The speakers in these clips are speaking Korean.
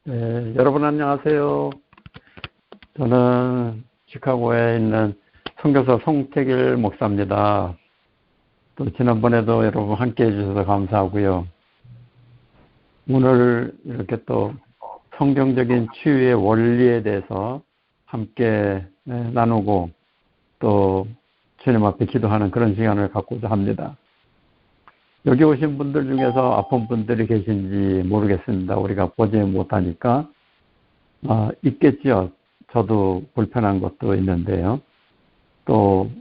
네, 여러분 안녕하세요. 저는 시카고에 있는 선교사 송태길 목사입니다. 또 지난번에도 여러분 함께 해주셔서 감사하고요. 오늘 이렇게 또 성경적인 치유의 원리에 대해서 함께 나누고 또 주님 앞에 기도하는 그런 시간을 갖고자 합니다. 여기 오신 분들 중에서 아픈 분들이 계신지 모르겠습니다. 우리가 보지 못하니까. 있겠지요. 저도 불편한 것도 있는데요. 또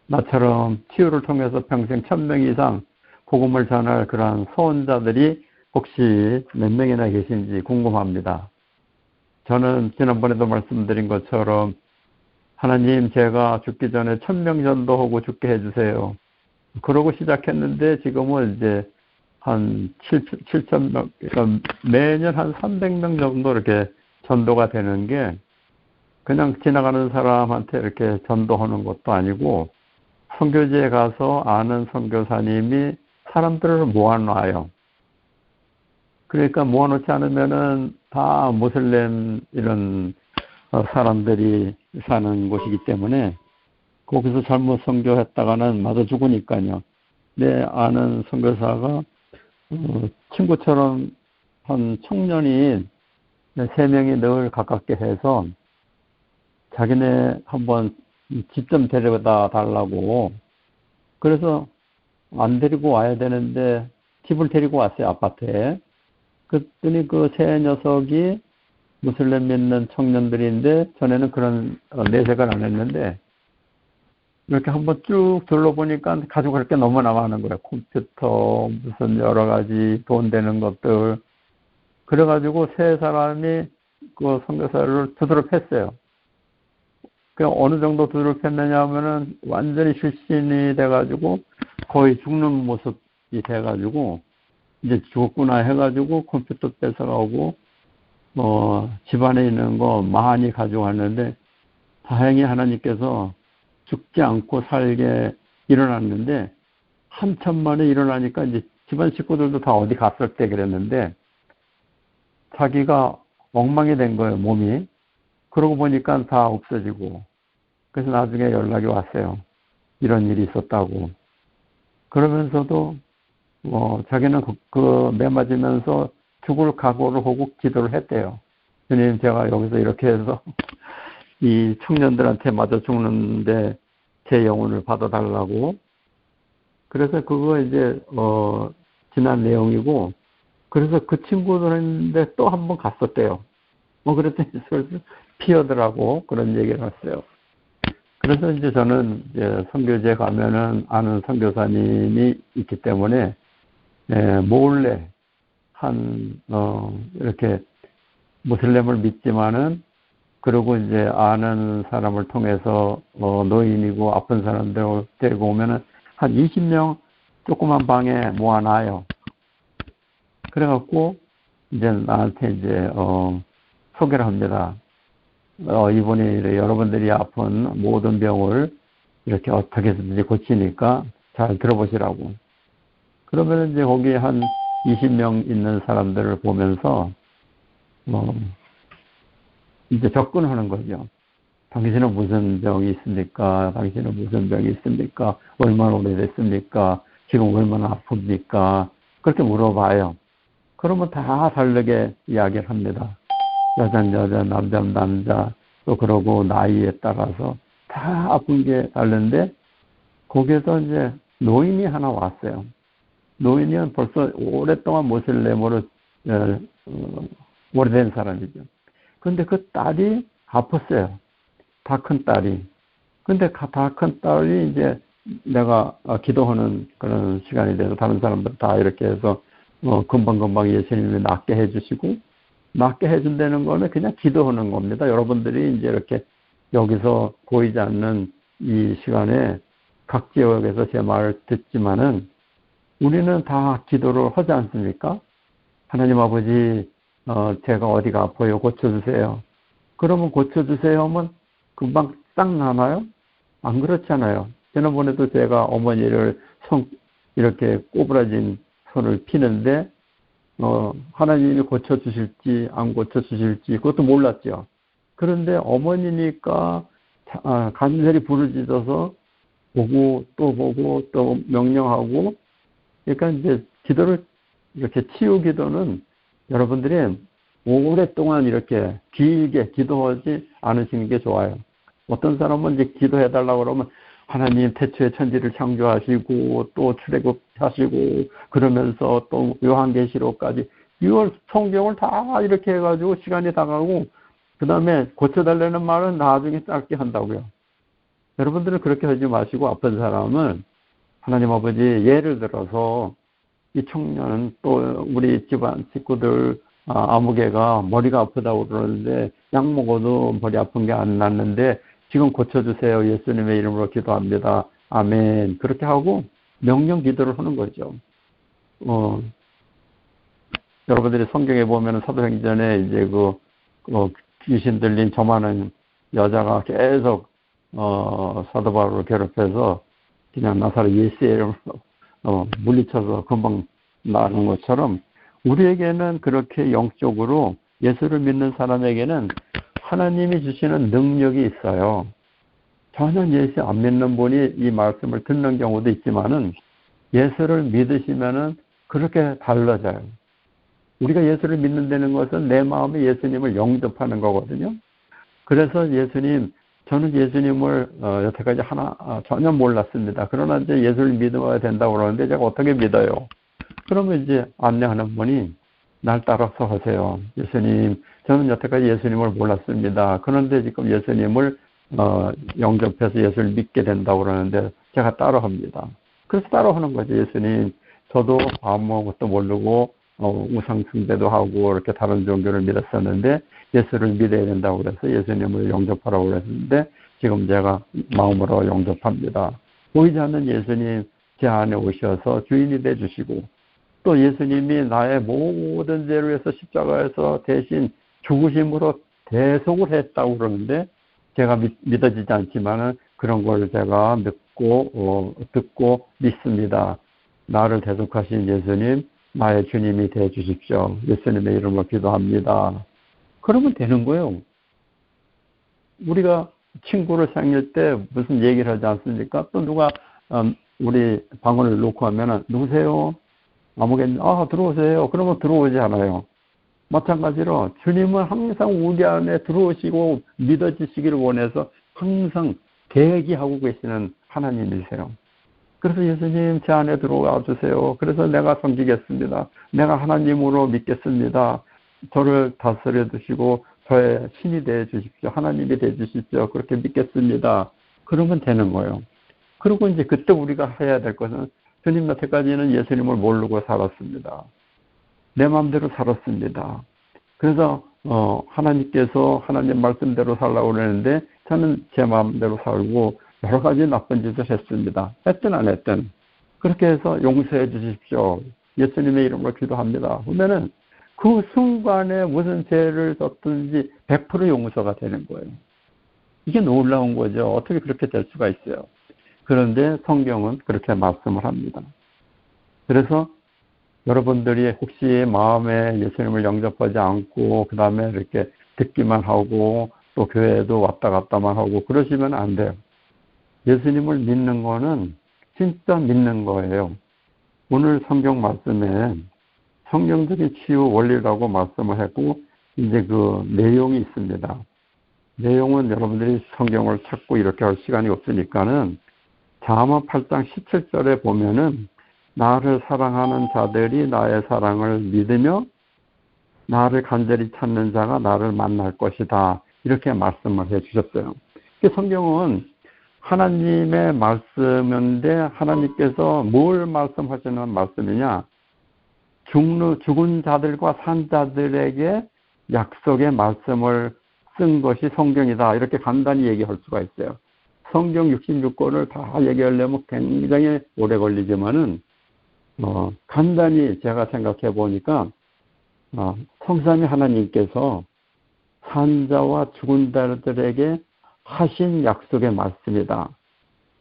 나처럼 치유를 통해서 평생 1000명 이상 복음을 전할 그러한 소원자들이 혹시 몇 명이나 계신지 궁금합니다. 저는 지난번에도 말씀드린 것처럼 하나님, 제가 죽기 전에 1000명 전도하고 죽게 해주세요. 그러고 시작했는데 지금은 이제 한 7,000명, 그러니까 매년 한 300명 정도 이렇게 전도가 되는 게 그냥 지나가는 사람한테 이렇게 전도하는 것도 아니고 선교지에 가서 아는 선교사님이 사람들을 모아놔요. 그러니까 모아놓지 않으면은 다 모슬렘 이런 사람들이 사는 곳이기 때문에 거기서 잘못 선교했다가는 맞아 죽으니까요. 내 아는 선교사가 친구처럼 한 청년이 3명이 늘 가깝게 해서 자기네 한번 집 좀 데려다 달라고. 그래서 안 데리고 와야 되는데 집을 데리고 왔어요, 아파트에. 그랬더니 그 세 녀석이 무슬림 믿는 청년들인데 전에는 그런 내색을 안 했는데 이렇게 한번 쭉 둘러보니까 가지고 갈 게 너무나 많은 거예요. 컴퓨터, 무슨 여러 가지 돈 되는 것들. 그래가지고 세 사람이 그 선교사를 두드러 팼어요. 그 어느 정도 두드러 팼느냐 하면은 완전히 실신이 돼가지고 거의 죽는 모습이 돼가지고 이제 죽었구나 해가지고 컴퓨터 뺏어가고 집안에 있는 거 많이 가져왔는데 다행히 하나님께서 죽지 않고 살게 일어났는데 한참 만에 일어나니까 이제 집안 식구들도 다 어디 갔을 때 그랬는데 자기가 엉망이 된 거예요, 몸이. 그러고 보니까 다 없어지고. 그래서 나중에 연락이 왔어요. 이런 일이 있었다고. 그러면서도 자기는 매 맞으면서 죽을 각오를 하고 기도를 했대요. 주님, 제가 여기서 이렇게 해서 이 청년들한테 맞아 죽는데 제 영혼을 받아달라고. 그래서 그거 이제 지난 내용이고, 그래서 그 친구들인데 또 한 번 갔었대요. 그랬더니 슬슬 피하더라고. 그런 얘기를 했어요. 그래서 이제 저는 이제 선교지에 가면은 아는 선교사님이 있기 때문에 몰래 이렇게 무슬림을 믿지만은 그리고 이제 아는 사람을 통해서 노인이고 아픈 사람들을 데리고 오면은 한 20명 조그만 방에 모아놔요. 그래갖고 이제 나한테 이제 소개를 합니다. 이분이 여러분들이 아픈 모든 병을 이렇게 어떻게 해서든지 고치니까 잘 들어보시라고. 그러면 이제 거기 한 20명 있는 사람들을 보면서 이제 접근하는 거죠. 당신은 무슨 병이 있습니까? 당신은 무슨 병이 있습니까? 얼마나 오래됐습니까? 지금 얼마나 아픕니까? 그렇게 물어봐요. 그러면 다 다르게 이야기를 합니다. 여자는 여자, 남자는 남자, 또 그러고 나이에 따라서 다 아픈 게 다른데 거기에서 이제 노인이 하나 왔어요. 노인은 벌써 오랫동안 모슬렘으로 오래된 사람이죠. 근데 그 딸이 아팠어요. 다 큰 딸이. 근데 다 큰 딸이 이제 내가 기도하는 그런 시간이 돼서 다른 사람들 다 이렇게 해서 금방금방 예수님이 낫게 해주시고, 낫게 해준다는 거는 그냥 기도하는 겁니다. 여러분들이 이제 이렇게 여기서 보이지 않는 이 시간에 각 지역에서 제 말을 듣지만은 우리는 다 기도를 하지 않습니까? 하나님 아버지, 제가 어디가 아파요? 고쳐주세요. 그러면 고쳐주세요 하면 금방 싹 나나요? 안 그렇잖아요. 지난번에도 제가 어머니를 이렇게 꼬부라진 손을 피는데 하나님이 고쳐주실지 안 고쳐주실지 그것도 몰랐죠. 그런데 어머니니까 간절히 부르짖어서 보고 또 명령하고, 그러니까 이제 기도를 이렇게 치유 기도는 여러분들이 오랫동안 이렇게 길게 기도하지 않으시는 게 좋아요. 어떤 사람은 이제 기도해달라고 그러면 하나님 태초에 천지를 창조하시고 또 출애굽하시고 그러면서 또 요한계시록까지 이걸 성경을 다 이렇게 해가지고 시간이 다 가고 그 다음에 고쳐달라는 말은 나중에 짧게 한다고요. 여러분들은 그렇게 하지 마시고 아픈 사람은 하나님 아버지, 예를 들어서 이 청년은 또 우리 집안 식구들 아무개가 머리가 아프다고 그러는데 약 먹어도 머리 아픈 게 안 낫는데 지금 고쳐주세요. 예수님의 이름으로 기도합니다. 아멘. 그렇게 하고 명령 기도를 하는 거죠. 여러분들이 성경에 보면 사도행전에 이제 귀신 들린 저만한 여자가 계속 사도 바울을 괴롭혀서 그냥 나사렛 예수의 이름으로 물리쳐서 금방 나는 것처럼 우리에게는 그렇게 영적으로 예수를 믿는 사람에게는 하나님이 주시는 능력이 있어요. 전혀 예수 안 믿는 분이 이 말씀을 듣는 경우도 있지만은 예수를 믿으시면은 그렇게 달라져요. 우리가 예수를 믿는다는 것은 내 마음에 예수님을 영접하는 거거든요. 그래서 예수님, 저는 예수님을 여태까지 전혀 몰랐습니다. 그러나 이제 예수를 믿어야 된다고 그러는데 제가 어떻게 믿어요? 그러면 이제 안내하는 분이 날 따라서 하세요. 예수님, 저는 여태까지 예수님을 몰랐습니다. 그런데 지금 예수님을 영접해서 예수를 믿게 된다고 그러는데 제가 따라합니다. 그래서 따라하는 거죠. 예수님, 저도 아무것도 모르고 우상 숭배도 하고 이렇게 다른 종교를 믿었었는데 예수를 믿어야 된다고 그래서 예수님을 영접하라고 그랬는데 지금 제가 마음으로 영접합니다. 보이지 않는 예수님 제 안에 오셔서 주인이 되주시고 또 예수님이 나의 모든 죄를 위해서 십자가에서 대신 죽으심으로 대속을 했다고 그러는데 제가 믿어지지 않지만은 그런 걸 제가 듣고 믿습니다. 나를 대속하신 예수님, 나의 주님이 되어 주십시오. 예수님의 이름으로 기도합니다. 그러면 되는 거예요. 우리가 친구를 생길 때 무슨 얘기를 하지 않습니까? 또 누가 우리 방문을 놓고 하면은 누구세요? 아무겠니? 들어오세요. 그러면 들어오지 않아요. 마찬가지로 주님은 항상 우리 안에 들어오시고 믿어지시기를 원해서 항상 대기하고 계시는 하나님이세요. 그래서 예수님 제 안에 들어와 주세요. 그래서 내가 섬기겠습니다. 내가 하나님으로 믿겠습니다. 저를 다스려 주시고 저의 신이 되어 주십시오. 하나님이 되어 주십시오. 그렇게 믿겠습니다. 그러면 되는 거예요. 그리고 이제 그때 우리가 해야 될 것은 주님 여태까지는 예수님을 모르고 살았습니다. 내 마음대로 살았습니다. 그래서 하나님께서 하나님 말씀대로 살라고 그러는데 저는 제 마음대로 살고 여러 가지 나쁜 짓을 했습니다. 했든 안 했든. 그렇게 해서 용서해 주십시오. 예수님의 이름으로 기도합니다. 그러면은 그 순간에 무슨 죄를 졌든지 100% 용서가 되는 거예요. 이게 놀라운 거죠. 어떻게 그렇게 될 수가 있어요. 그런데 성경은 그렇게 말씀을 합니다. 그래서 여러분들이 혹시 마음에 예수님을 영접하지 않고 그 다음에 이렇게 듣기만 하고 또 교회에도 왔다 갔다만 하고 그러시면 안 돼요. 예수님을 믿는 거는 진짜 믿는 거예요. 오늘 성경 말씀에 성경적인 치유 원리라고 말씀을 했고 이제 그 내용이 있습니다. 내용은 여러분들이 성경을 찾고 이렇게 할 시간이 없으니까는 잠언 8장 17절에 보면은 나를 사랑하는 자들이 나의 사랑을 믿으며 나를 간절히 찾는 자가 나를 만날 것이다. 이렇게 말씀을 해 주셨어요. 성경은 하나님의 말씀인데 하나님께서 뭘 말씀하시는 말씀이냐? 죽은 자들과 산 자들에게 약속의 말씀을 쓴 것이 성경이다. 이렇게 간단히 얘기할 수가 있어요. 성경 66권을 다 얘기하려면 굉장히 오래 걸리지만은 간단히 제가 생각해 보니까 성삼위 하나님께서 산자와 죽은 자들에게 하신 약속의 말씀이다.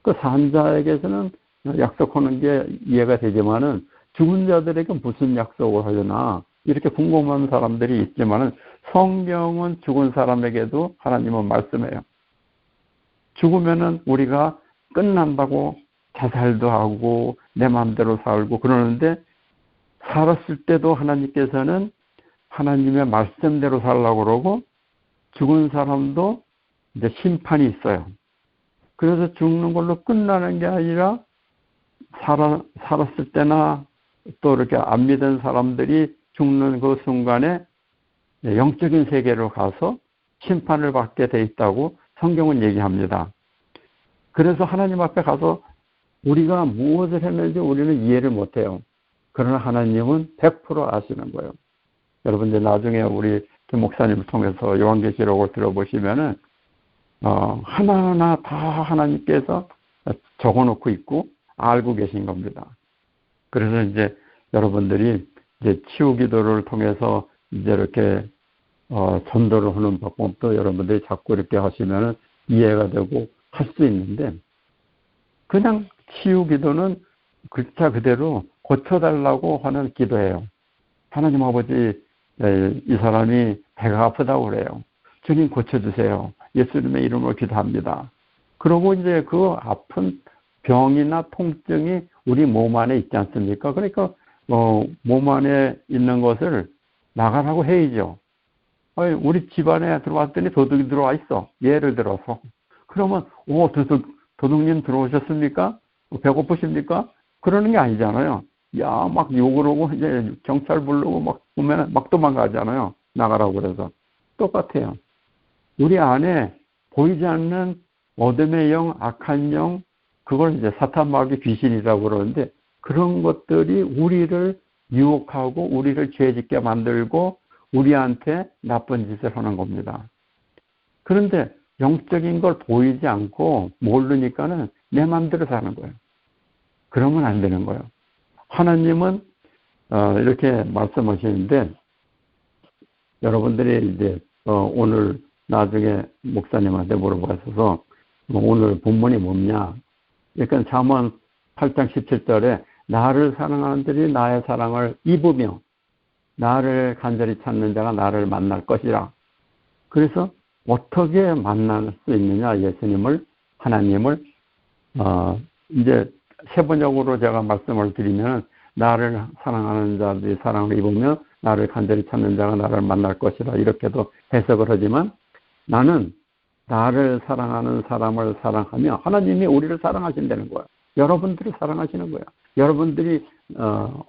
그 산자에게서는 약속하는 게 이해가 되지만은 죽은 자들에게 무슨 약속을 하려나 이렇게 궁금한 사람들이 있지만은 성경은 죽은 사람에게도 하나님은 말씀해요. 죽으면은 우리가 끝난다고 자살도 하고 내 마음대로 살고 그러는데 살았을 때도 하나님께서는 하나님의 말씀대로 살라고 그러고 죽은 사람도 이제 심판이 있어요. 그래서 죽는 걸로 끝나는 게 아니라 살았을 때나 또 이렇게 안 믿은 사람들이 죽는 그 순간에 영적인 세계로 가서 심판을 받게 돼 있다고 성경은 얘기합니다. 그래서 하나님 앞에 가서 우리가 무엇을 했는지 우리는 이해를 못해요. 그러나 하나님은 100% 아시는 거예요. 여러분 이제 나중에 우리 김 목사님을 통해서 요한계시록을 들어보시면은 하나하나 다 하나님께서 적어놓고 있고 알고 계신 겁니다. 그래서 이제 여러분들이 이제 치유기도를 통해서 이제 이렇게 전도를 하는 방법도 여러분들이 자꾸 이렇게 하시면은 이해가 되고 할 수 있는데 그냥 치유기도는 글자 그대로 고쳐달라고 하는 기도예요. 하나님 아버지 이 사람이 배가 아프다고 그래요. 주님 고쳐주세요. 예수님의 이름으로 기도합니다. 그러고 이제 그 아픈 병이나 통증이 우리 몸 안에 있지 않습니까? 그러니까 몸 안에 있는 것을 나가라고 해야죠. 우리 집안에 들어왔더니 도둑이 들어와 있어. 예를 들어서. 그러면 도둑님 들어오셨습니까? 배고프십니까? 그러는 게 아니잖아요. 야, 막 욕을 하고 이제 경찰 부르고 막 보면 막 도망가잖아요. 나가라고 그래서. 똑같아요. 우리 안에 보이지 않는 어둠의 영, 악한 영, 그걸 이제 사탄 마귀 귀신이라고 그러는데 그런 것들이 우리를 유혹하고 우리를 죄짓게 만들고 우리한테 나쁜 짓을 하는 겁니다. 그런데 영적인 걸 보이지 않고 모르니까는 내 마음대로 사는 거예요. 그러면 안 되는 거예요. 하나님은 이렇게 말씀하시는데 여러분들이 이제 오늘 나중에 목사님한테 물어봐서 오늘 본문이 뭐냐? 그러니까 잠언 8장 17절에 나를 사랑하는 자들이 나의 사랑을 입으며 나를 간절히 찾는 자가 나를 만날 것이라. 그래서 어떻게 만날 수 있느냐? 예수님을, 하나님을 이제 세번역으로 제가 말씀을 드리면 나를 사랑하는 자들이 사랑을 입으며 나를 간절히 찾는 자가 나를 만날 것이라 이렇게도 해석을 하지만 나는 나를 사랑하는 사람을 사랑하며 하나님이 우리를 사랑하신다는 거예요. 여러분들을 사랑하시는 거예요. 여러분들이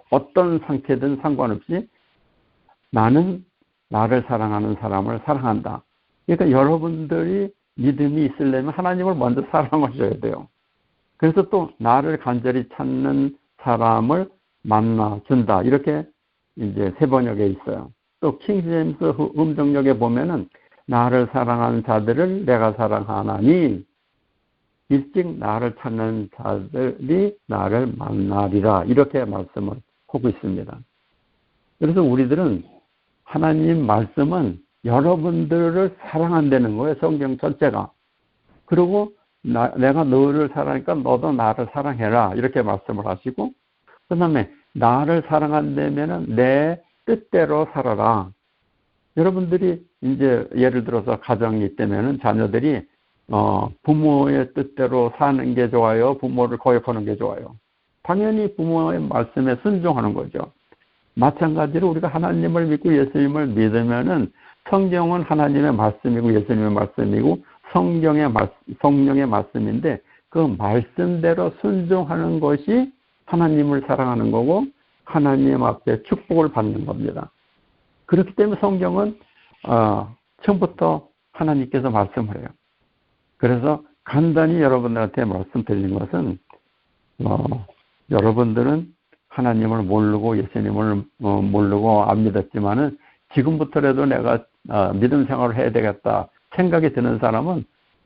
어떤 상태든 상관없이 나는 나를 사랑하는 사람을 사랑한다. 그러니까 여러분들이 믿음이 있으려면 하나님을 먼저 사랑하셔야 돼요. 그래서 또 나를 간절히 찾는 사람을 만나준다. 이렇게 이제 세 번역에 있어요. 또 킹제임스 음정역에 보면은 나를 사랑하는 자들을 내가 사랑하나니 일찍 나를 찾는 자들이 나를 만나리라. 이렇게 말씀을 하고 있습니다. 그래서 우리들은 하나님 말씀은 여러분들을 사랑한다는 거예요. 성경 전체가. 그리고 내가 너를 사랑하니까 너도 나를 사랑해라. 이렇게 말씀을 하시고 그 다음에 나를 사랑한다면 내 뜻대로 살아라. 여러분들이 이제 예를 들어서 가정이 있다면 자녀들이 부모의 뜻대로 사는 게 좋아요? 부모를 거역하는 게 좋아요? 당연히 부모의 말씀에 순종하는 거죠. 마찬가지로 우리가 하나님을 믿고 예수님을 믿으면은 성경은 하나님의 말씀이고 예수님의 말씀이고 성령의 말씀인데 그 말씀대로 순종하는 것이 하나님을 사랑하는 거고 하나님 앞에 축복을 받는 겁니다. 그렇기 때문에 성경은 처음부터 하나님께서 말씀을 해요. 그래서 간단히 여러분들한테 말씀드리는 것은 여러분들은 하나님을 모르고 예수님을 모르고 안 믿었지만은 지금부터라도 내가 믿음 생활을 해야 되겠다 생각이 드는 사람은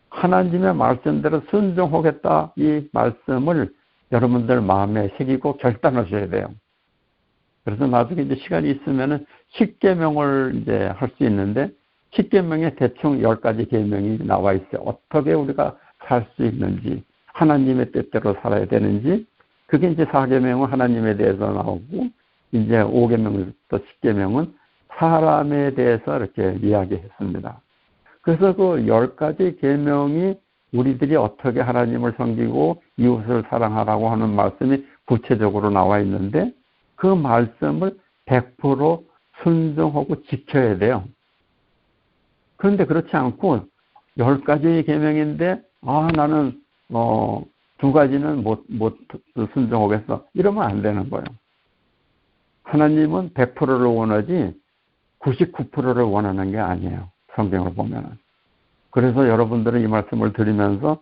하나님의 말씀대로 순종하겠다 이 말씀을 여러분들 마음에 새기고 결단하셔야 돼요. 그래서 나중에 이제 시간이 있으면은 10계명을 이제 할 수 있는데 10계명에 대충 10가지 계명이 나와 있어요. 어떻게 우리가 살 수 있는지, 하나님의 뜻대로 살아야 되는지, 그게 이제 4계명은 하나님에 대해서 나오고, 이제 5계명부터 10계명은 사람에 대해서 이렇게 이야기했습니다. 그래서 그 10가지 계명이 우리들이 어떻게 하나님을 섬기고 이웃을 사랑하라고 하는 말씀이 구체적으로 나와 있는데, 그 말씀을 100% 순종하고 지켜야 돼요. 그런데 그렇지 않고 10가지 계명인데 나는 2가지는 못 순종하겠어, 이러면 안 되는 거예요. 하나님은 100%를 원하지 99%를 원하는 게 아니에요, 성경을 보면은. 그래서 여러분들은 이 말씀을 들으면서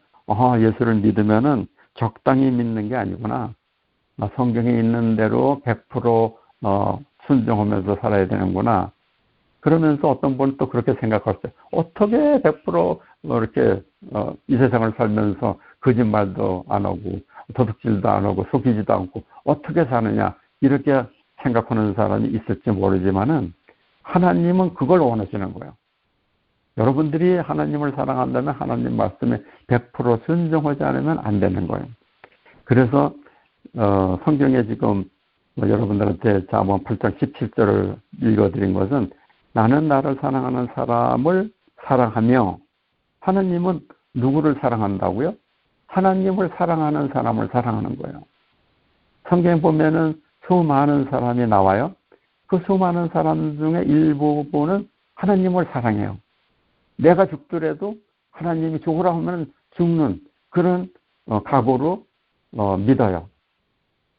예수를 믿으면은 적당히 믿는 게 아니구나, 성경에 있는 대로 100% 순종하면서 살아야 되는구나, 그러면서 어떤 분은 또 그렇게 생각할 때, 어떻게 100% 이렇게 이 세상을 살면서 거짓말도 안 하고 도둑질도 안 하고 속이지도 않고 어떻게 사느냐, 이렇게 생각하는 사람이 있을지 모르지만은 하나님은 그걸 원하시는 거예요. 여러분들이 하나님을 사랑한다면 하나님 말씀에 100% 순종하지 않으면 안 되는 거예요. 그래서 성경에 지금 여러분들한테 잠언 8장 17절을 읽어드린 것은, 나는 나를 사랑하는 사람을 사랑하며, 하나님은 누구를 사랑한다고요? 하나님을 사랑하는 사람을 사랑하는 거예요. 성경에 보면은 수많은 사람이 나와요. 그 수많은 사람 중에 일부분은 하나님을 사랑해요. 내가 죽더라도 하나님이 죽으라 하면 죽는 그런 각오로 믿어요.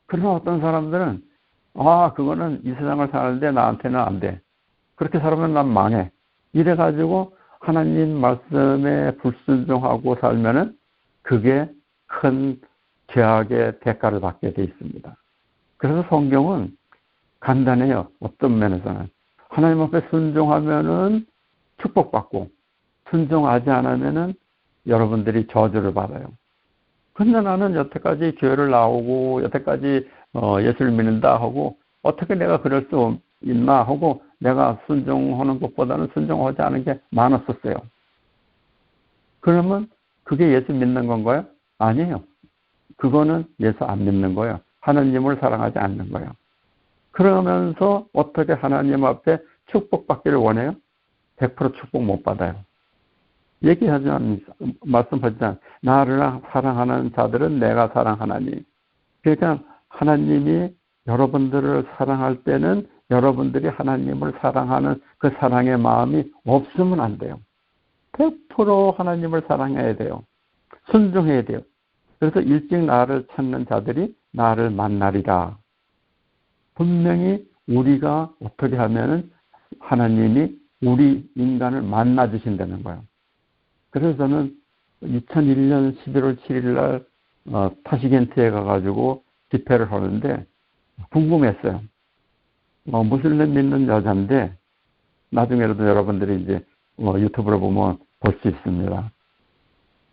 그러나 어떤 사람들은 그거는 이 세상을 사는데 나한테는 안 돼, 그렇게 살면 난 망해, 이래가지고 하나님 말씀에 불순종하고 살면은 그게 큰 죄악의 대가를 받게 돼 있습니다. 그래서 성경은 간단해요. 어떤 면에서는 하나님 앞에 순종하면은 축복받고, 순종하지 않으면은 여러분들이 저주를 받아요. 근데 나는 여태까지 교회를 나오고 여태까지 예수를 믿는다 하고 어떻게 내가 그럴 수 있나 하고 내가 순종하는 것보다는 순종하지 않은 게 많았었어요. 그러면 그게 예수 믿는 건가요? 아니에요. 그거는 예수 안 믿는 거예요. 하나님을 사랑하지 않는 거예요. 그러면서 어떻게 하나님 앞에 축복받기를 원해요? 100% 축복 못 받아요. 얘기하지만, 말씀하지만, 나를 사랑하는 자들은 내가 사랑하나니. 그러니까 하나님이 여러분들을 사랑할 때는 여러분들이 하나님을 사랑하는 그 사랑의 마음이 없으면 안 돼요. 100% 하나님을 사랑해야 돼요. 순종해야 돼요. 그래서 일찍 나를 찾는 자들이 나를 만나리라. 분명히 우리가 어떻게 하면은 하나님이 우리 인간을 만나 주신다는 거예요. 그래서 저는 2001년 11월 7일 날 타시겐트에 가가지고 집회를 하는데 궁금했어요. 무슬림 믿는 여자인데, 나중에라도 여러분들이 이제 유튜브로 보면 볼 수 있습니다.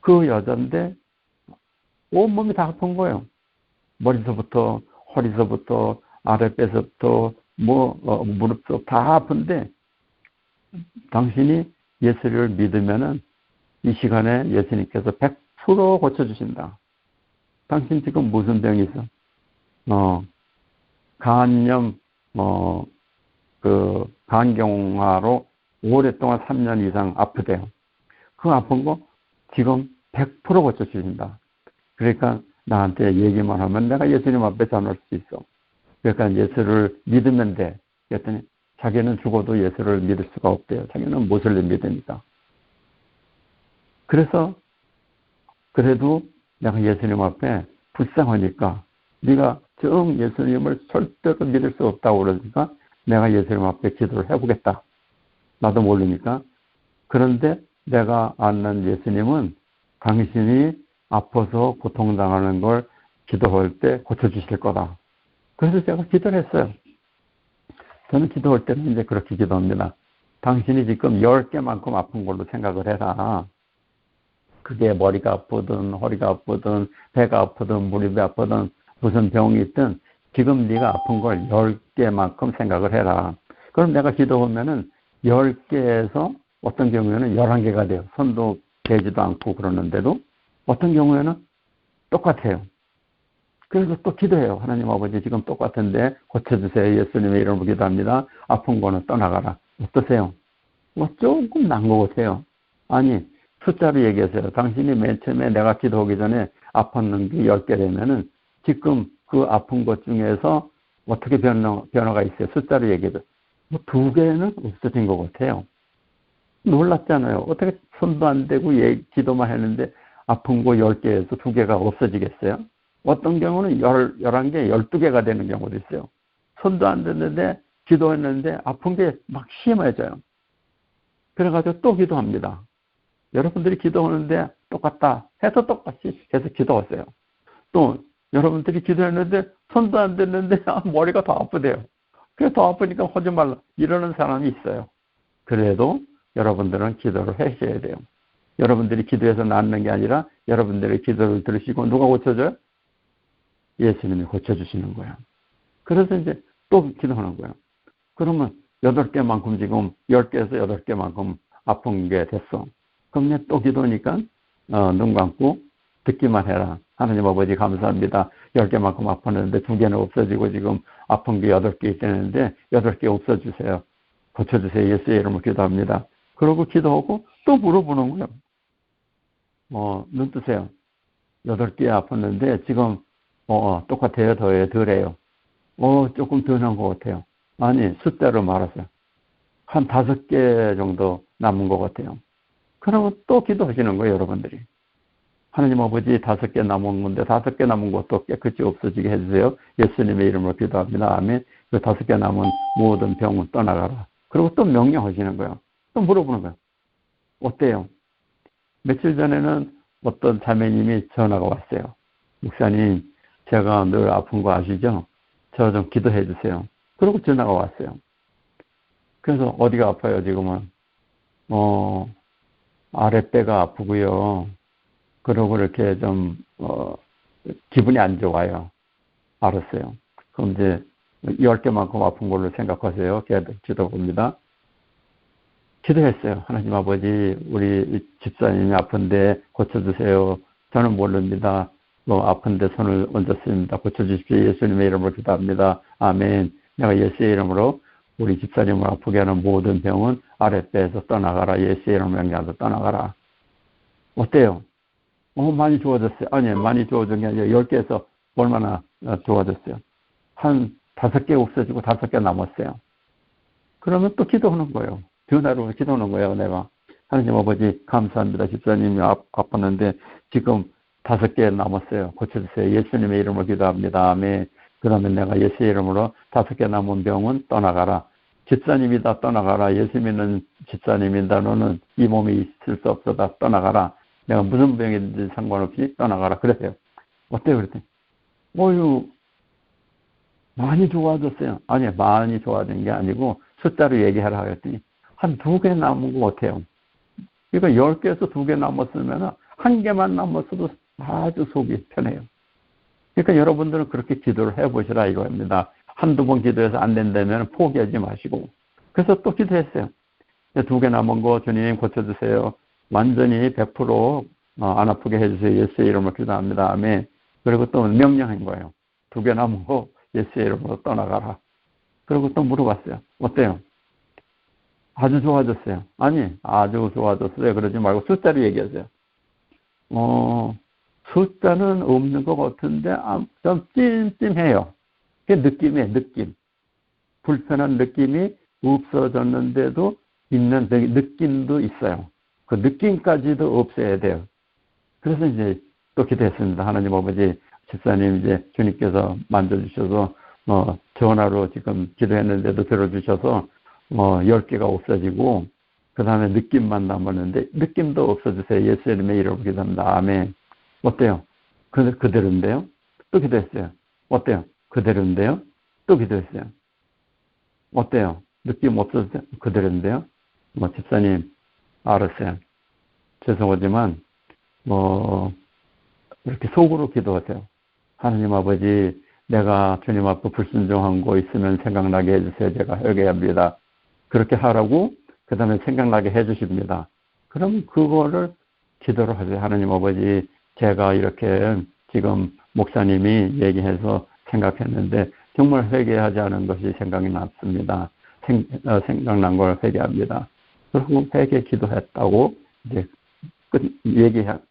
그 여자인데 온몸이 다 아픈 거예요. 머리서부터 허리서부터 아랫배서부터 무릎도 다 아픈데, 당신이 예수를 믿으면은 이 시간에 예수님께서 100% 고쳐주신다. 당신 지금 무슨 병이 있어? 간염, 간경화로 오랫동안 3년 이상 아프대요. 그 아픈 거 지금 100% 고쳐주신다. 그러니까 나한테 얘기만 하면 내가 예수님 앞에 전할 수 있어. 그러니까 예수를 믿으면 돼. 그랬더니 자기는 죽어도 예수를 믿을 수가 없대요. 자기는 무슬림 믿으니까. 그래서 그래도 내가 예수님 앞에 불쌍하니까, 네가 정 예수님을 절대로 믿을 수 없다고 그러니까 내가 예수님 앞에 기도를 해보겠다. 나도 모르니까. 그런데 내가 아는 예수님은 당신이 아파서 고통당하는 걸 기도할 때 고쳐주실 거다. 그래서 제가 기도를 했어요. 저는 기도할 때는 이제 그렇게 기도합니다. 당신이 지금 10개만큼 아픈 걸로 생각을 해라. 그게 머리가 아프든 허리가 아프든 배가 아프든 무릎이 아프든 무슨 병이 있든 지금 네가 아픈 걸 10개만큼 생각을 해라. 그럼 내가 기도하면은 10개에서 어떤 경우에는 11개가 돼요. 손도 대지도 않고 그러는데도 어떤 경우에는 똑같아요. 그래서 또 기도해요. 하나님 아버지 지금 똑같은데 고쳐주세요. 예수님의 이름으로 기도합니다. 아픈 거는 떠나가라. 어떠세요? 뭐 조금 난 것 같아요. 아니, 숫자로 얘기하세요. 당신이 맨 처음에 내가 기도하기 전에 아팠는 게 10개 되면은 지금 그 아픈 것 중에서 어떻게 변화가 있어요? 숫자로 얘기해도. 뭐 2개는 없어진 것 같아요. 놀랐잖아요. 어떻게 손도 안 대고 기도만 했는데 아픈 거 10개에서 2개가 없어지겠어요? 어떤 경우는 11개, 12개가 되는 경우도 있어요. 손도 안 댔는데 기도했는데 아픈 게 막 심해져요. 그래가지고 또 기도합니다. 여러분들이 기도하는데 똑같다 해서 똑같이 해서 기도하세요. 또 여러분들이 기도했는데 손도 안 댔는데 머리가 더 아프대요. 그래서 더 아프니까 하지 말라 이러는 사람이 있어요. 그래도 여러분들은 기도를 하셔야 돼요. 여러분들이 기도해서 낫는 게 아니라 여러분들의 기도를 들으시고 누가 고쳐줘요? 예수님이 고쳐주시는 거예요. 그래서 이제 또 기도하는 거예요. 그러면 8개만큼 지금 10개에서 8개만큼 아픈 게 됐어. 그럼 이제 또 기도하니까 눈 감고 듣기만 해라. 하나님 아버지 감사합니다. 10개만큼 아팠는데 2개는 없어지고 지금 아픈 게 8개 있다는데 8개 없어주세요. 고쳐주세요. 예수의 이름으로 기도합니다. 그러고 기도하고 또 물어보는 거예요. 눈 뜨세요. 8개 아팠는데 지금 똑같아요? 더해요? 덜해요? 조금 덜 난 것 같아요. 아니, 숫자로 말하세요. 한 5개 정도 남은 것 같아요. 그러면 또 기도하시는 거예요, 여러분들이. 하나님 아버지 5개 남은 건데 5개 남은 것도 깨끗이 없어지게 해주세요. 예수님의 이름으로 기도합니다. 아멘. 그 5개 남은 모든 병은 떠나가라. 그리고 또 명령하시는 거예요. 또 물어보는 거예요. 어때요? 며칠 전에는 어떤 자매님이 전화가 왔어요. 목사님, 제가 늘 아픈 거 아시죠? 저 좀 기도해 주세요. 그리고 전화가 왔어요. 그래서 어디가 아파요, 지금은? 아랫배가 아프고요. 그리고 이렇게 좀, 기분이 안 좋아요. 알았어요. 그럼 이제 10개만큼 아픈 걸로 생각하세요. 기도 봅니다. 기도했어요. 하나님 아버지, 우리 집사님이 아픈데 고쳐주세요. 저는 모릅니다. 아픈데 손을 얹었습니다. 고쳐주십시오. 예수님의 이름으로 기도합니다. 아멘. 내가 예수의 이름으로 우리 집사님을 아프게 하는 모든 병은 아랫배에서 떠나가라. 예수의 이름으로 명령해서 떠나가라. 어때요? 많이 좋아졌어요. 아니, 많이 좋아진 게 아니라 10개에서 얼마나 좋아졌어요. 한 5개 없어지고 5개 남았어요. 그러면 또 기도하는 거예요. 전화로 기도하는 거예요, 내가. 하나님 아버지, 감사합니다. 집사님이 아팠는데 지금 5개 남았어요. 고쳐주세요. 예수님의 이름으로 기도합니다. 아멘. 그러면 내가 예수의 이름으로 5개 남은 병은 떠나가라. 집사님이다 떠나가라. 예수 믿는 집사님이다. 너는 이 몸에 있을 수 없어다 떠나가라. 내가 무슨 병이든지 상관없이 떠나가라. 그러세요. 어때요? 그랬더니 많이 좋아졌어요. 아니, 많이 좋아진 게 아니고 숫자로 얘기하라 그랬더니 한 2개 남은 거 같아요. 그러니까 10개에서 2개 남았으면 1개만 남았어도 아주 속이 편해요. 그러니까 여러분들은 그렇게 기도를 해보시라 이거입니다. 한두 번 기도해서 안 된다면 포기하지 마시고. 그래서 또 기도했어요. 2개 남은 거 주님 고쳐주세요. 완전히 100%안 아프게 해주세요. 예수의 이름으로 기도합니다. 아멘. 그리고 또 명령한 거예요. 2개 남은 거 예수의 이름으로 떠나가라. 그리고 또 물어봤어요. 어때요? 아주 좋아졌어요. 아니, 아주 좋아졌어요. 그러지 말고 숫자로 얘기하세요. 숫자는 없는 것 같은데 좀 찜찜해요. 그게 느낌이에요. 느낌. 불편한 느낌이 없어졌는데도 있는 느낌도 있어요. 그 느낌까지도 없애야 돼요. 그래서 이제 또 기도했습니다. 하나님 아버지, 집사님 이제 주님께서 만져주셔서 전화로 지금 기도했는데도 들어주셔서 10개가 없어지고 그 다음에 느낌만 남았는데 느낌도 없어주세요. 예수님의 이름으로 기도합니다. 아멘. 어때요? 그대로인데요? 또 기도했어요. 어때요? 그대로인데요? 또 기도했어요. 어때요? 느낌 없어졌어요? 그대로인데요? 집사님, 알았어요. 죄송하지만 이렇게 속으로 기도하세요. 하나님 아버지, 내가 주님 앞에 불순종한 거 있으면 생각나게 해주세요. 제가 회개합니다. 그렇게 하라고 그 다음에 생각나게 해주십니다. 그럼 그거를 기도를 하세요. 하나님 아버지, 제가 이렇게 지금 목사님이 얘기해서 생각했는데 정말 회개하지 않은 것이 생각이 났습니다. 생각난 걸 회개합니다. 그리고 회개 기도했다고 이제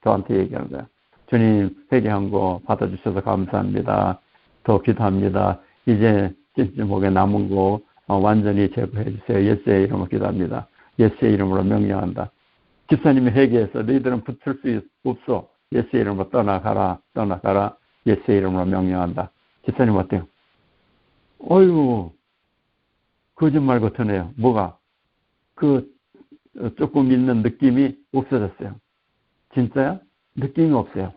저한테 얘기한 거야. 주님, 회개한 거 받아주셔서 감사합니다. 더 기도합니다. 이제 찜찜하게 남은 거 완전히 제거해 주세요. 예수의 이름으로 기도합니다. 예수의 이름으로 명령한다. 집사님이 회개해서 너희들은 붙을 수 없어. 예수의 이름으로 떠나가라. 예수의 이름으로 명령한다. 집사님 어때요? 어휴, 거짓말 같으네요. 뭐가? 조금 있는 느낌이 없어졌어요. 진짜야? 느낌이 없어요.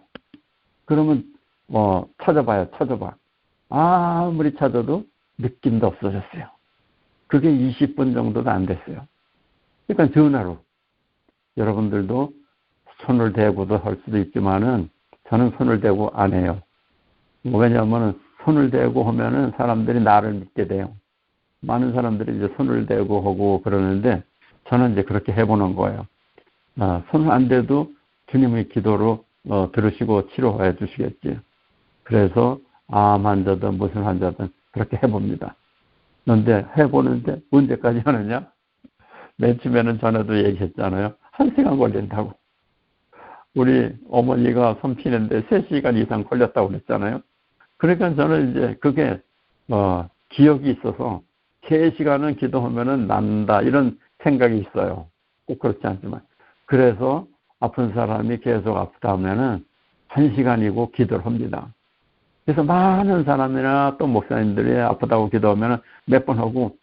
그러면 찾아봐. 아무리 찾아도 느낌도 없어졌어요. 그게 20분 정도도 안 됐어요. 그러니까 전화로 여러분들도 손을 대고도 할 수도 있지만은 저는 손을 대고 안 해요. 왜냐하면 손을 대고 하면은 사람들이 나를 믿게 돼요. 많은 사람들이 이제 손을 대고 하고 그러는데 저는 이제 그렇게 해보는 거예요. 손을 안 대도 주님의 기도로 들으시고 치료해 주시겠지. 그래서 암 환자든 무슨 환자든 그렇게 해봅니다. 그런데 해보는데 언제까지 하느냐? 맨 처음에는 전에도 얘기했잖아요. 1시간 걸린다고. 우리 어머니가 손 피는데 3시간 이상 걸렸다고 그랬잖아요. 그러니까 저는 이제 그게 기억이 있어서 3시간은 기도하면은 난다 이런 생각이 있어요. 꼭 그렇지 않지만. 그래서 아픈 사람이 계속 아프다 하면은 1시간이고 기도를 합니다. 그래서 많은 사람이나 또 목사님들이 아프다고 기도하면은 몇 번 하고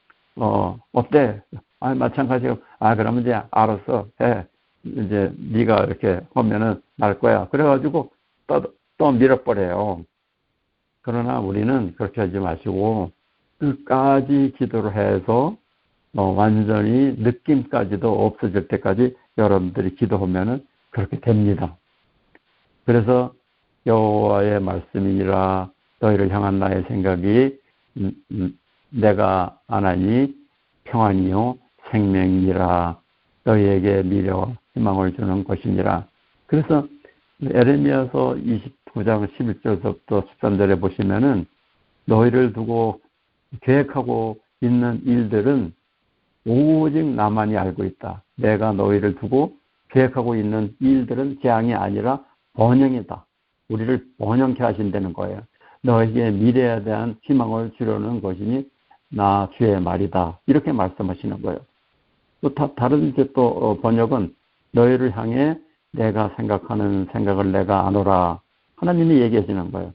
어때? 마찬가지고 그러면 이제 알았어 해. 이제 네가 이렇게 하면은 날 거야. 그래가지고 또 밀어버려요. 그러나 우리는 그렇게 하지 마시고 끝까지 기도를 해서 완전히 느낌까지도 없어질 때까지 여러분들이 기도하면은 그렇게 됩니다. 그래서 여호와의 말씀이니라 너희를 향한 나의 생각이 내가 아나니 평안이요 생명이라 너희에게 미래와 희망을 주는 것이니라. 그래서 에레미야서 29장 11절부터 13절에 보시면은 너희를 두고 계획하고 있는 일들은 오직 나만이 알고 있다. 내가 너희를 두고 계획하고 있는 일들은 재앙이 아니라 번영이다. 우리를 번영케 하신다는 거예요. 너에게 미래에 대한 희망을 주려는 것이니 나 주의 말이다. 이렇게 말씀하시는 거예요. 또 다른 이제 또 번역은 너희를 향해 내가 생각하는 생각을 내가 아노라. 하나님이 얘기하시는 거예요.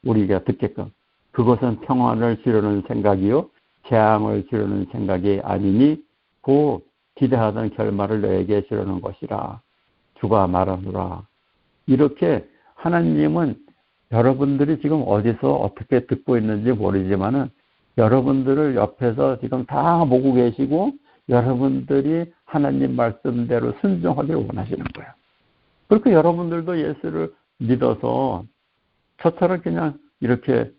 우리가 듣게끔. 그것은 평안을 주려는 생각이요 재앙을 주려는 생각이 아니니 그 기대하던 결말을 너에게 주려는 것이라. 주가 말하노라. 이렇게 하나님은 여러분들이 지금 어디서 어떻게 듣고 있는지 모르지만은 여러분들을 옆에서 지금 다 보고 계시고 여러분들이 하나님 말씀대로 순종하기를 원하시는 거예요. 그렇게 여러분들도 예수를 믿어서 저처럼 그냥 이렇게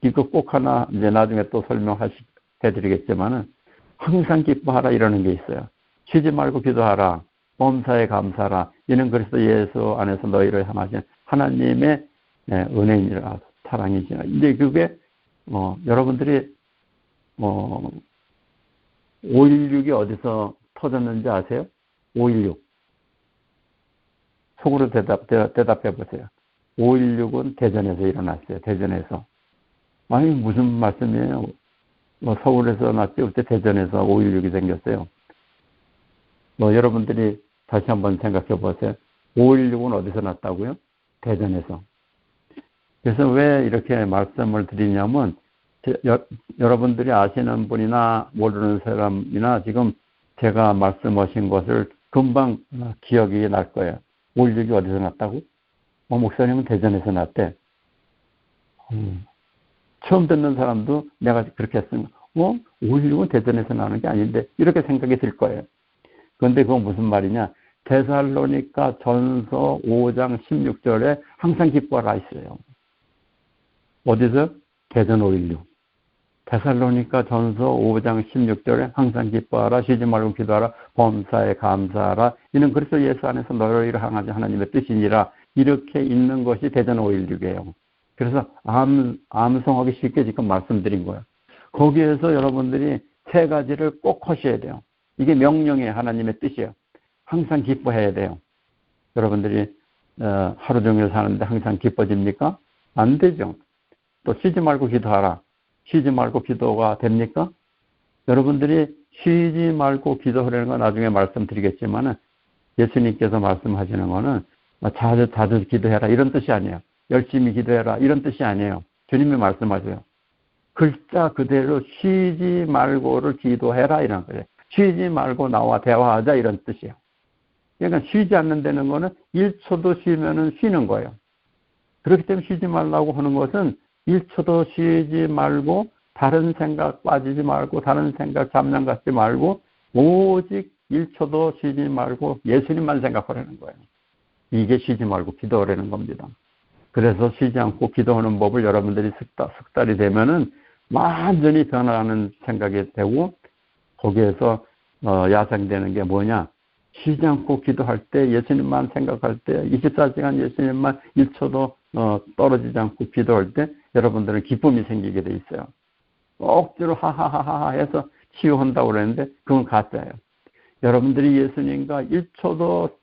이거 꼭 하나 이제 나중에 또 설명해드리겠지만은 항상 기뻐하라 이러는 게 있어요. 쉬지 말고 기도하라. 범사에 감사하라. 이는 그리스도 예수 안에서 너희를 향하신 하나님의 은혜이니라 사랑이시라. 이제 그게 여러분들이 5.16이 어디서 터졌는지 아세요? 5.16 속으로 대답해 보세요. 5.16은 대전에서 일어났어요. 대전에서. 아니 무슨 말씀이에요? 서울에서 났지 그때 대전에서 5.16이 생겼어요. 여러분들이 다시 한번 생각해 보세요. 5.16은 어디서 났다고요? 대전에서. 그래서 왜 이렇게 말씀을 드리냐면 여러분들이 아시는 분이나 모르는 사람이나 지금 제가 말씀하신 것을 금방 기억이 날 거예요. 5.16이 어디서 났다고? 목사님은 대전에서 났대. 처음 듣는 사람도 내가 그렇게 했으면 5.16은 대전에서 나는 게 아닌데 이렇게 생각이 들 거예요. 그런데 그건 무슨 말이냐? 데살로니가 전서 5장 16절에 항상 기뻐하라 있어요. 어디서? 대전 5.16. 데살로니가 전서 5장 16절에 항상 기뻐하라, 쉬지 말고 기도하라, 범사에 감사하라. 이는 그리스도 예수 안에서 너희를 향하신 하나님의 뜻이니라. 이렇게 있는 것이 대전 5.16이에요. 그래서 암송하기 쉽게 지금 말씀드린 거예요. 거기에서 여러분들이 세 가지를 꼭 하셔야 돼요. 이게 명령이에요. 하나님의 뜻이에요. 항상 기뻐해야 돼요. 여러분들이 하루 종일 사는데 항상 기뻐집니까? 안 되죠. 또 쉬지 말고 기도하라. 쉬지 말고 기도가 됩니까? 여러분들이 쉬지 말고 기도하라는 건 나중에 말씀드리겠지만은 예수님께서 말씀하시는 거는 자주 기도해라 이런 뜻이 아니에요. 열심히 기도해라 이런 뜻이 아니에요. 주님이 말씀하세요. 글자 그대로 쉬지 말고를 기도해라 이런 거예요. 쉬지 말고 나와 대화하자 이런 뜻이에요. 그러니까 쉬지 않는다는 거는 1초도 쉬면은 쉬는 거예요. 그렇기 때문에 쉬지 말라고 하는 것은 1초도 쉬지 말고 다른 생각 빠지지 말고 다른 생각 잡념 갖지 말고 오직 1초도 쉬지 말고 예수님만 생각하라는 거예요. 이게 쉬지 말고 기도하라는 겁니다. 그래서 쉬지 않고 기도하는 법을 여러분들이 석 달이 되면은 완전히 변화하는 생각이 되고 거기에서 야생되는 게 뭐냐? 쉬지 않고 기도할 때 예수님만 생각할 때 24시간 예수님만 1초도 떨어지지 않고 기도할 때 여러분들은 기쁨이 생기게 돼 있어요. 억지로 하하하하 해서 치유한다고 그랬는데 그건 가짜예요. 여러분들이 예수님과 1초도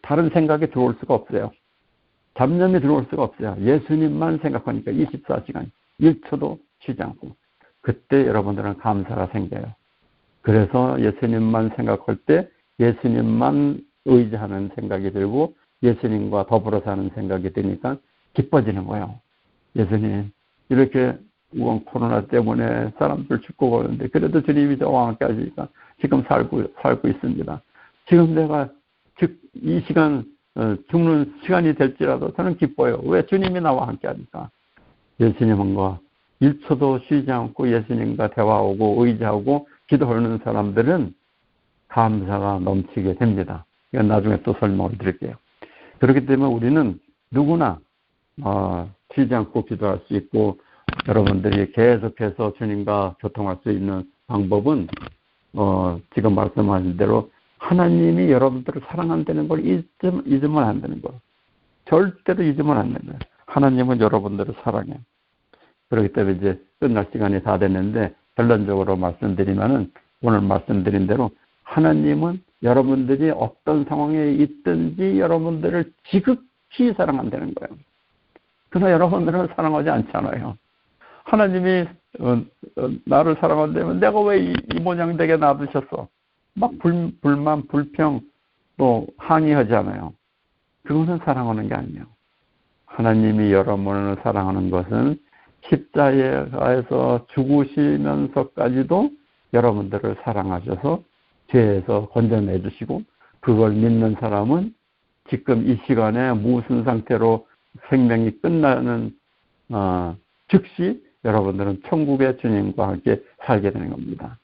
다른 생각이 들어올 수가 없어요. 잡념이 들어올 수가 없어요. 예수님만 생각하니까 24시간 1초도 쉬지 않고 그때 여러분들은 감사가 생겨요. 그래서 예수님만 생각할 때 예수님만 의지하는 생각이 들고 예수님과 더불어 사는 생각이 드니까 기뻐지는 거예요. 예수님 이렇게 코로나 때문에 사람들 죽고 그러는데 그래도 주님이 저와 함께 하시니까 지금 살고 있습니다. 지금 내가 이 시간 죽는 시간이 될지라도 저는 기뻐요. 왜? 주님이 나와 함께 하니까. 예수님과 1초도 쉬지 않고 예수님과 대화하고 의지하고 기도하는 사람들은 감사가 넘치게 됩니다. 이건 나중에 또 설명을 드릴게요. 그렇기 때문에 우리는 누구나 쉬지 않고 기도할 수 있고 여러분들이 계속해서 주님과 교통할 수 있는 방법은 지금 말씀하신 대로 하나님이 여러분들을 사랑한다는 걸 잊으면 안 되는 거예요. 절대로 잊으면 안 되는 거예요. 하나님은 여러분들을 사랑해요. 그렇기 때문에 이제 끝날 시간이 다 됐는데 결론적으로 말씀드리면은 오늘 말씀드린 대로 하나님은 여러분들이 어떤 상황에 있든지 여러분들을 지극히 사랑한다는 거예요. 그러나 여러분들은 사랑하지 않잖아요. 하나님이 나를 사랑한다면 내가 왜 이 모양 되게 놔두셨어? 막 불만, 불평, 또 항의하잖아요. 그것은 사랑하는 게 아니에요. 하나님이 여러분을 사랑하는 것은 십자가에서 죽으시면서까지도 여러분들을 사랑하셔서 죄에서 건져내 주시고 그걸 믿는 사람은 지금 이 시간에 무슨 상태로 생명이 끝나는 즉시 여러분들은 천국의 주님과 함께 살게 되는 겁니다.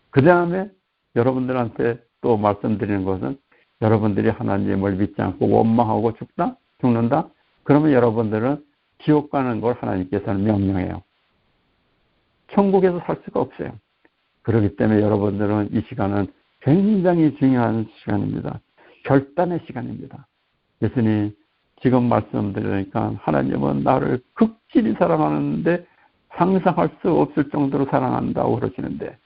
그 다음에 여러분들한테 또 말씀드리는 것은 여러분들이 하나님을 믿지 않고 원망하고 죽는다? 그러면 여러분들은 지옥 가는 걸 하나님께서는 명령해요. 천국에서 살 수가 없어요. 그렇기 때문에 여러분들은 이 시간은 굉장히 중요한 시간입니다. 결단의 시간입니다. 예수님 지금 말씀드리니까 하나님은 나를 극진히 사랑하는데 상상할 수 없을 정도로 사랑한다고 그러시는데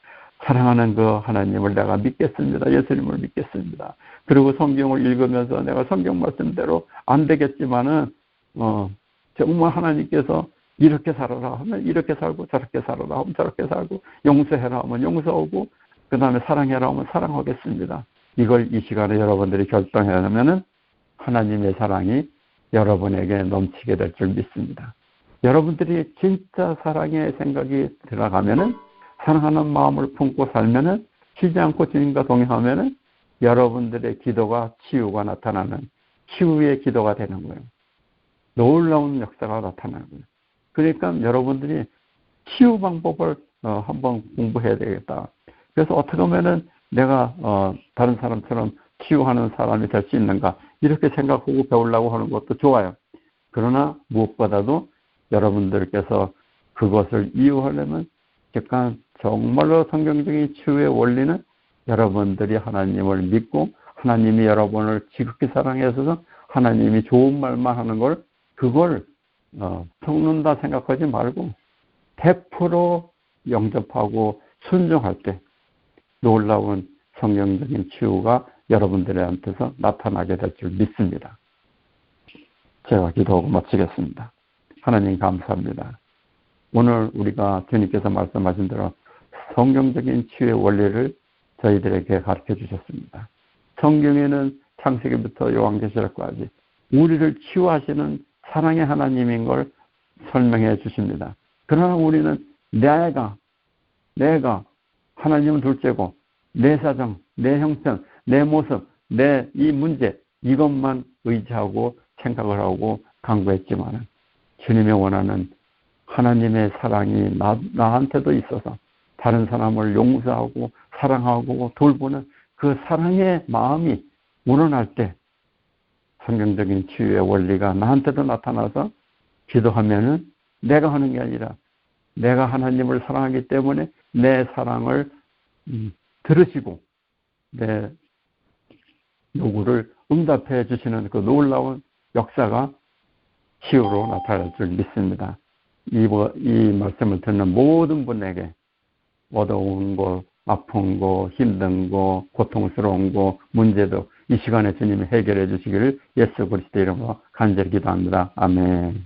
사랑하는 그 하나님을 내가 믿겠습니다. 예수님을 믿겠습니다. 그리고 성경을 읽으면서 내가 성경 말씀대로 안 되겠지만은 정말 하나님께서 이렇게 살아라 하면 이렇게 살고 저렇게 살아라 하면 저렇게 살고 용서해라 하면 용서하고 그 다음에 사랑해라 하면 사랑하겠습니다. 이걸 이 시간에 여러분들이 결정하면은 하나님의 사랑이 여러분에게 넘치게 될 줄 믿습니다. 여러분들이 진짜 사랑의 생각이 들어가면은 사랑하는 마음을 품고 살면은 쉬지 않고 주님과 동행하면은 여러분들의 기도가 치유가 나타나는 치유의 기도가 되는 거예요. 놀라운 역사가 나타나는 거예요. 그러니까 여러분들이 치유 방법을 한번 공부해야 되겠다. 그래서 어떻게 하면은 내가 다른 사람처럼 치유하는 사람이 될 수 있는가 이렇게 생각하고 배우려고 하는 것도 좋아요. 그러나 무엇보다도 여러분들께서 그것을 이유하려면 약간 정말로 성경적인 치유의 원리는 여러분들이 하나님을 믿고 하나님이 여러분을 지극히 사랑해서 하나님이 좋은 말만 하는 걸 그걸 섞는다 생각하지 말고 100% 영접하고 순종할 때 놀라운 성경적인 치유가 여러분들한테서 나타나게 될 줄 믿습니다. 제가 기도하고 마치겠습니다. 하나님 감사합니다. 오늘 우리가 주님께서 말씀하신 대로 성경적인 치유의 원리를 저희들에게 가르쳐 주셨습니다. 성경에는 창세기부터 요한계시록까지 우리를 치유하시는 사랑의 하나님인 걸 설명해 주십니다. 그러나 우리는 내가 하나님은 둘째고 내 사정, 내 형편, 내 모습, 내 이 문제 이것만 의지하고 생각을 하고 강구했지만 주님의 원하는 하나님의 사랑이 나한테도 있어서 다른 사람을 용서하고 사랑하고 돌보는 그 사랑의 마음이 우러날 때 성경적인 치유의 원리가 나한테도 나타나서 기도하면은 내가 하는 게 아니라 내가 하나님을 사랑하기 때문에 내 사랑을 들으시고 내 요구를 응답해 주시는 그 놀라운 역사가 치유로 나타날 줄 믿습니다. 이 말씀을 듣는 모든 분에게 어려운 거, 아픈 거, 힘든 거, 고통스러운 거, 문제도 이 시간에 주님이 해결해 주시기를 예수 그리스도 이름으로 간절히 기도합니다. 아멘.